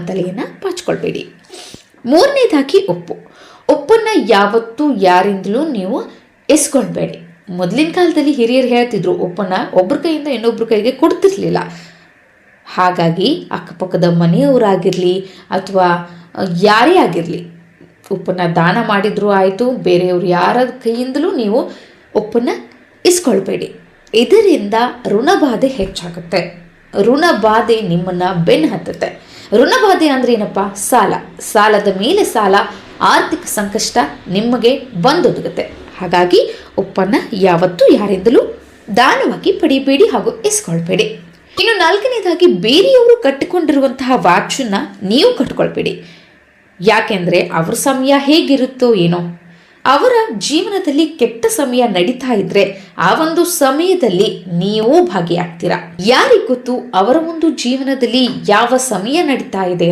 ತಲೆಯನ್ನು ಬಾಚ್ಕೊಳ್ಬೇಡಿ. ಮೂರನೇದಾಗಿ ಒಪ್ಪನ್ನು ಯಾವತ್ತೂ ಯಾರಿಂದಲೂ ನೀವು ಎಸ್ಕೊಳ್ಬೇಡಿ. ಮೊದಲಿನ ಕಾಲದಲ್ಲಿ ಹಿರಿಯರು ಹೇಳ್ತಿದ್ರು, ಒಪ್ಪನ್ನು ಒಬ್ಬರ ಕೈಯಿಂದ ಇನ್ನೊಬ್ಬರ ಕೈಗೆ ಕೊಡ್ತಿರ್ಲಿಲ್ಲ. ಹಾಗಾಗಿ ಅಕ್ಕಪಕ್ಕದ ಮನೆಯವರಾಗಿರಲಿ ಅಥವಾ ಯಾರೇ ಆಗಿರಲಿ, ಉಪ್ಪನ್ನು ದಾನ ಮಾಡಿದರೂ ಆಯಿತು, ಬೇರೆಯವರು ಯಾರ ಕೈಯಿಂದಲೂ ನೀವು ಉಪ್ಪನ್ನು ಇಸ್ಕೊಳ್ಬೇಡಿ. ಇದರಿಂದ ಋಣಬಾಧೆ ಹೆಚ್ಚಾಗುತ್ತೆ. ಋಣಬಾಧೆ ನಿಮ್ಮನ್ನು ಬೆನ್ನು ಹತ್ತುತ್ತೆ. ಋಣಬಾಧೆ ಅಂದರೆ ಏನಪ್ಪ? ಸಾಲದ ಮೇಲೆ ಸಾಲ, ಆರ್ಥಿಕ ಸಂಕಷ್ಟ ನಿಮಗೆ ಬಂದೊದಗುತ್ತೆ. ಹಾಗಾಗಿ ಉಪ್ಪನ್ನು ಯಾವತ್ತೂ ಯಾರಿಂದಲೂ ದಾನವಾಗಿ ಪಡಿಬೇಡಿ ಹಾಗೂ ಇಸ್ಕೊಳ್ಬೇಡಿ. ಇನ್ನು ನಾಲ್ಕನೇದಾಗಿ, ಬೇರೆಯವರು ಕಟ್ಟಿಕೊಂಡಿರುವಂತಹ ವಾಚನ್ನು ನೀವು ಕಟ್ಕೊಳ್ಬೇಡಿ. ಯಾಕೆಂದರೆ ಅವ್ರ ಸಮಯ ಹೇಗಿರುತ್ತೋ ಏನೋ, ಅವರ ಜೀವನದಲ್ಲಿ ಕೆಟ್ಟ ಸಮಯ ನಡೀತಾ ಇದ್ರೆ ಆ ಒಂದು ಸಮಯದಲ್ಲಿ ನೀವು ಭಾಗಿಯಾಗ್ತೀರಾ. ಯಾರಿಗೊತ್ತು ಅವರ ಒಂದು ಜೀವನದಲ್ಲಿ ಯಾವ ಸಮಯ ನಡೀತಾ ಇದೆ